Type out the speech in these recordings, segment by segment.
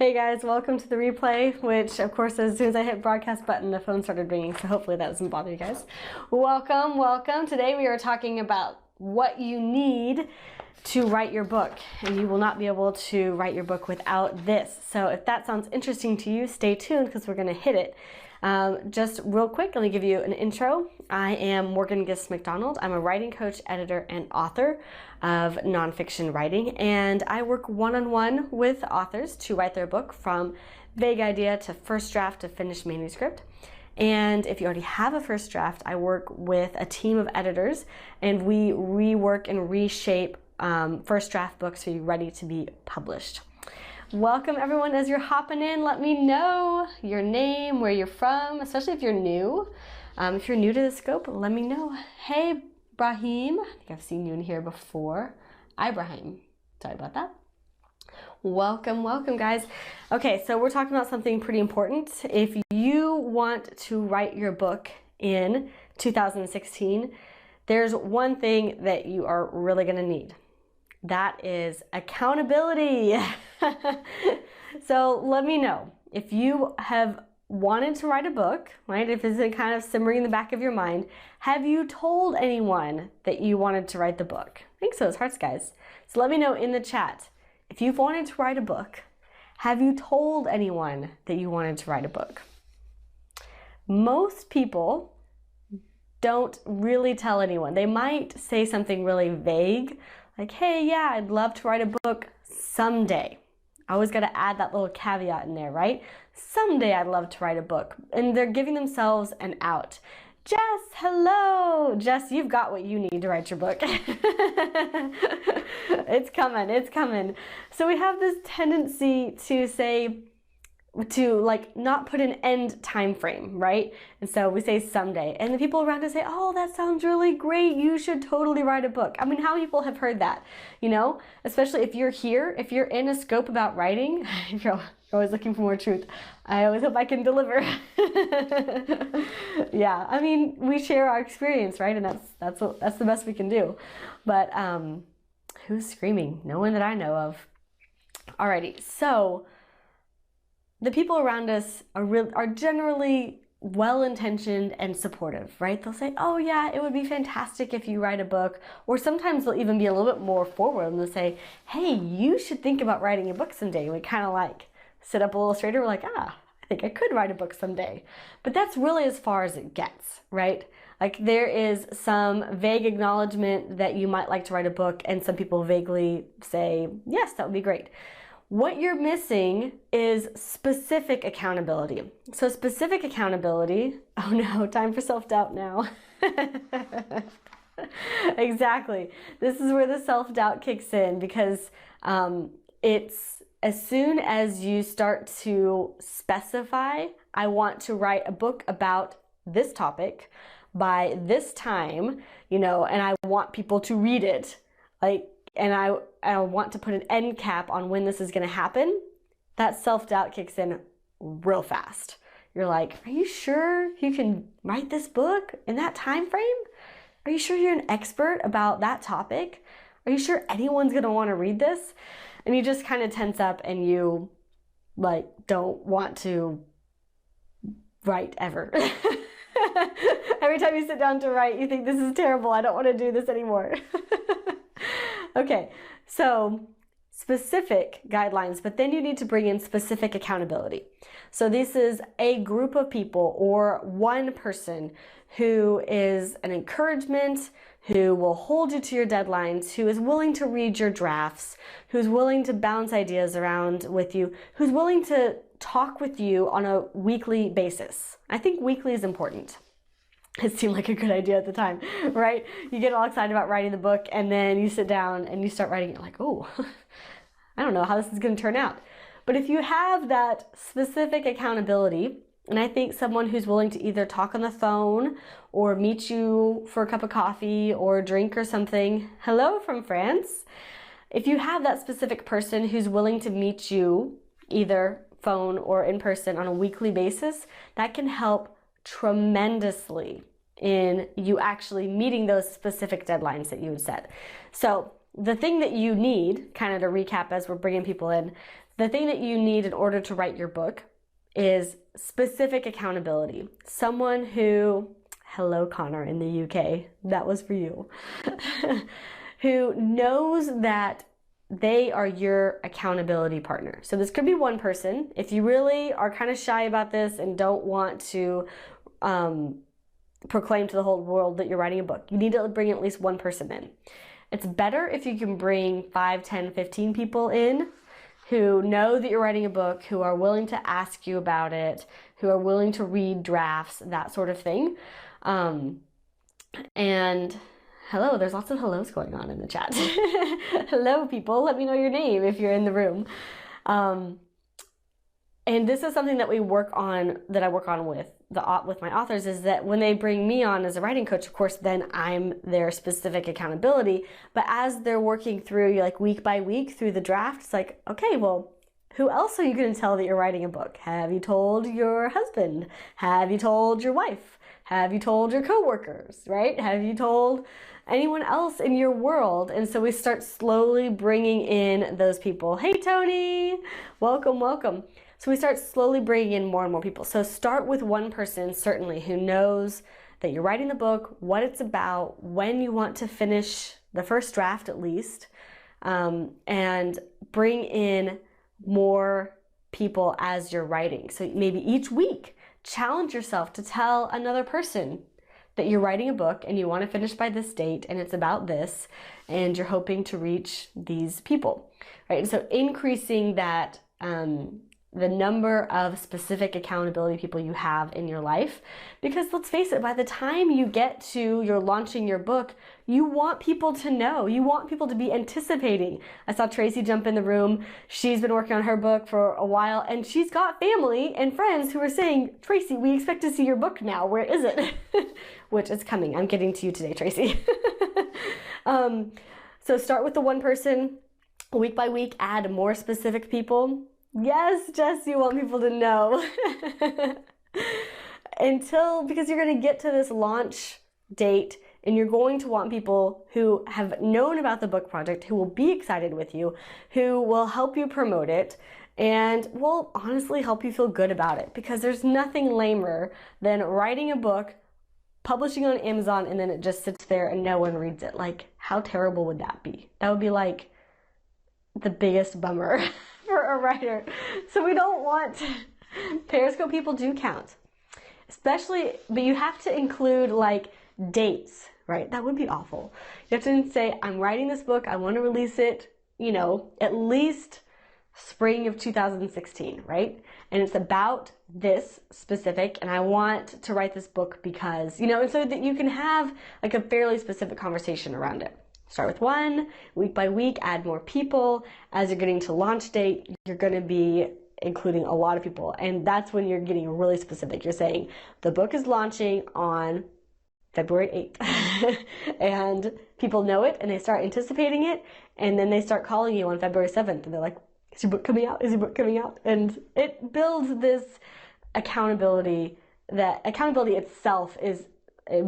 Hey guys, welcome to the replay, which of course as soon as I hit broadcast button the phone started ringing, so hopefully that doesn't bother you guys. Welcome. Today we are talking about what you need to write your book, and you will not be able to write your book without this. So if that sounds interesting to you, stay tuned because we're going to hit it. Just real quick, let me give you an intro. I am Morgan Gist McDonald. I'm a writing coach, editor, and author of nonfiction writing, and I work one-on-one with authors to write their book from vague idea to first draft to finished manuscript. And if you already have a first draft, I work with a team of editors, and we rework and reshape first draft books so you're ready to be published. Welcome everyone. As you're hopping in, let me know your name, where you're from, especially if you're new. If you're new to the scope, let me know. Hey, Brahim. I think I've seen you in here before. Ibrahim. Sorry about that. Welcome guys. Okay, so we're talking about something pretty important. If you want to write your book in 2016, there's one thing that you are really going to need. That is accountability. So let me know if you have wanted to write a book, right? If it's kind of simmering in the back of your mind, have you told anyone that you wanted to write the book? I think so, it's hearts, guys. So let me know in the chat. If you've wanted to write a book, have you told anyone that you wanted to write a book? Most people don't really tell anyone. They might say something really vague, like, hey, yeah, I'd love to write a book someday. I always got to add that little caveat in there, right? Someday I'd love to write a book. And they're giving themselves an out. Jess, hello. Jess, you've got what you need to write your book. It's coming. So we have this tendency to say, like not put an end time frame, right? And so we say someday, and the people around us say, oh, that sounds really great, you should totally write a book. I mean, how many people have heard that, you know? Especially if you're here, if you're in a scope about writing, if you're always looking for more truth, I always hope I can deliver. Yeah, I mean, we share our experience, right? And that's the best we can do. But who's screaming? No one that I know of. Alrighty, so the people around us are generally well-intentioned and supportive, right? They'll say, oh yeah, it would be fantastic if you write a book. Or sometimes they'll even be a little bit more forward and they'll say, hey, you should think about writing a book someday. And we kind of like sit up a little straighter. We're like, I think I could write a book someday. But that's really as far as it gets, right? Like there is some vague acknowledgement that you might like to write a book, and some people vaguely say, yes, that would be great. What you're missing is specific accountability. So specific accountability, oh no, time for self-doubt now. Exactly. This is where the self-doubt kicks in, because it's as soon as you start to specify, I want to write a book about this topic by this time, you know, and I want people to read it, like, and I want to put an end cap on when this is going to happen, that self-doubt kicks in real fast. You're like, are you sure you can write this book in that time frame? Are you sure you're an expert about that topic? Are you sure anyone's going to want to read this? And you just kind of tense up and you like don't want to write ever. Every time you sit down to write, you think this is terrible. I don't want to do this anymore. Okay, so specific guidelines, but then you need to bring in specific accountability. So this is a group of people or one person who is an encouragement, who will hold you to your deadlines, who is willing to read your drafts, who's willing to bounce ideas around with you, who's willing to talk with you on a weekly basis. I think weekly is important. It seemed like a good idea at the time, right? You get all excited about writing the book, and then you sit down and you start writing it like, oh, I don't know how this is going to turn out. But if you have that specific accountability, and I think someone who's willing to either talk on the phone or meet you for a cup of coffee or a drink or something, hello from France. If you have that specific person who's willing to meet you either phone or in person on a weekly basis, that can help tremendously in you actually meeting those specific deadlines that you would set. So the thing that you need, kind of to recap as we're bringing people in, the thing that you need in order to write your book is specific accountability. Someone who, hello Connor in the UK, that was for you, who knows that they are your accountability partner. So this could be one person. If you really are kind of shy about this and don't want to proclaim to the whole world that you're writing a book, you need to bring at least one person in. It's better if you can bring 5, 10, 15 people in who know that you're writing a book, who are willing to ask you about it, who are willing to read drafts, that sort of thing. And hello, there's lots of hellos going on in the chat. Hello, people. Let me know your name if you're in the room. And this is something that I work on with my authors, is that when they bring me on as a writing coach, of course, then I'm their specific accountability. But as they're working through, like week by week through the draft, it's like, okay, well, who else are you going to tell that you're writing a book? Have you told your husband? Have you told your wife? Have you told your coworkers, right? Have you told anyone else in your world? And so we start slowly bringing in those people. Hey, Tony, welcome, welcome. So we start slowly bringing in more and more people. So start with one person, certainly, who knows that you're writing the book, what it's about, when you want to finish the first draft at least, and bring in more people as you're writing. So maybe each week, challenge yourself to tell another person that you're writing a book and you want to finish by this date and it's about this and you're hoping to reach these people, right? And so increasing that, the number of specific accountability people you have in your life, because let's face it, by the time you get to you're launching your book, you want people to know, you want people to be anticipating. I saw Tracy jump in the room. She's been working on her book for a while and she's got family and friends who are saying, Tracy, we expect to see your book now. Where is it? Which is coming. I'm getting to you today, Tracy. So start with the one person, week by week, add more specific people. Yes, Jess, you want people to know. Because you're going to get to this launch date and you're going to want people who have known about the book project, who will be excited with you, who will help you promote it, and will honestly help you feel good about it. Because there's nothing lamer than writing a book, publishing on Amazon, and then it just sits there and no one reads it. Like, how terrible would that be? That would be like the biggest bummer for a writer. So we don't want Periscope people do count, especially, but you have to include like dates, right? That would be awful. You have to say, I'm writing this book, I want to release it, at least spring of 2016, right? And it's about this specific, and I want to write this book because, and so that you can have like a fairly specific conversation around it. Start with one, week by week, add more people. As you're getting to launch date, you're going to be including a lot of people. And that's when you're getting really specific. You're saying the book is launching on February 8th. And people know it and they start anticipating it. And then they start calling you on February 7th. And they're like, is your book coming out? Is your book coming out? And it builds this accountability. That accountability itself it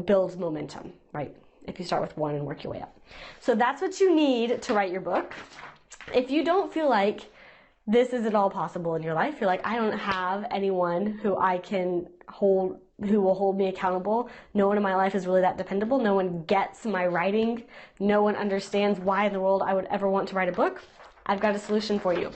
builds momentum, right? If you start with one and work your way up. So that's what you need to write your book. If you don't feel like this is at all possible in your life, you're like, I don't have anyone who I can hold, who will hold me accountable. No one in my life is really that dependable. No one gets my writing. No one understands why in the world I would ever want to write a book. I've got a solution for you.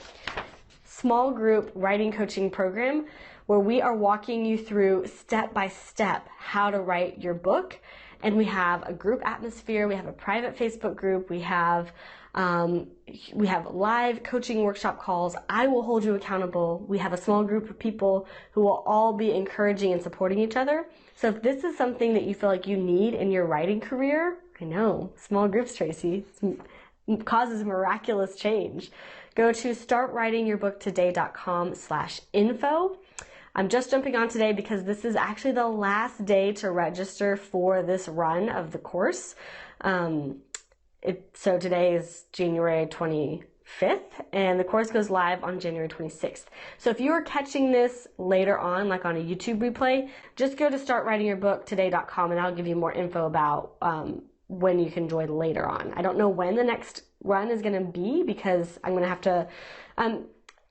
Small group writing coaching program where we are walking you through step by step how to write your book. And we have a group atmosphere, we have a private Facebook group, we have live coaching workshop calls. I will hold you accountable. We have a small group of people who will all be encouraging and supporting each other. So if this is something that you feel like you need in your writing career, I know, small groups, Tracy, causes miraculous change. Go to startwritingyourbooktoday.com/info. I'm just jumping on today because this is actually the last day to register for this run of the course. So today is January 25th and the course goes live on January 26th. So if you are catching this later on, like on a YouTube replay, just go to startwritingyourbooktoday.com and I'll give you more info about when you can join later on. I don't know when the next run is going to be because I'm going to have to...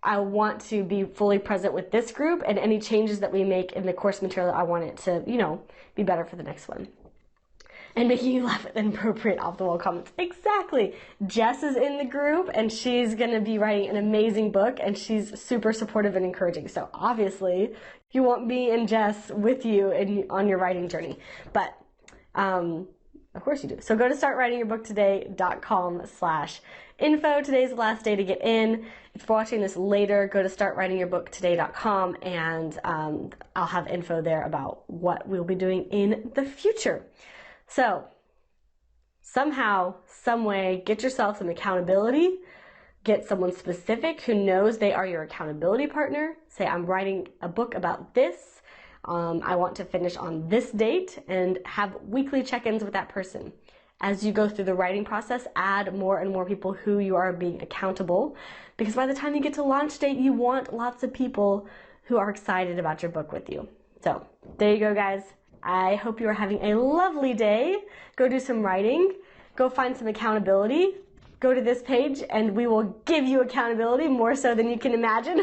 I want to be fully present with this group, and any changes that we make in the course material, I want it to, be better for the next one. And making you laugh at inappropriate off-the-wall comments. Exactly. Jess is in the group, and she's going to be writing an amazing book, and she's super supportive and encouraging. So obviously, you want me and Jess with you on your writing journey. But of course you do. So go to startwritingyourbooktoday.com/info. Today's the last day to get in. If you're watching this later, go to startwritingyourbooktoday.com, and I'll have info there about what we'll be doing in the future. So somehow, some way, get yourself some accountability. Get someone specific who knows they are your accountability partner. Say, I'm writing a book about this. I want to finish on this date, and have weekly check-ins with that person. As you go through the writing process, add more and more people who you are being accountable, because by the time you get to launch date, you want lots of people who are excited about your book with you. So there you go, guys. I hope you are having a lovely day. Go do some writing. Go find some accountability. Go to this page and we will give you accountability more so than you can imagine.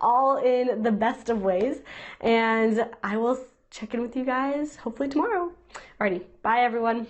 All in the best of ways. And I will check in with you guys hopefully tomorrow. Alrighty, bye everyone.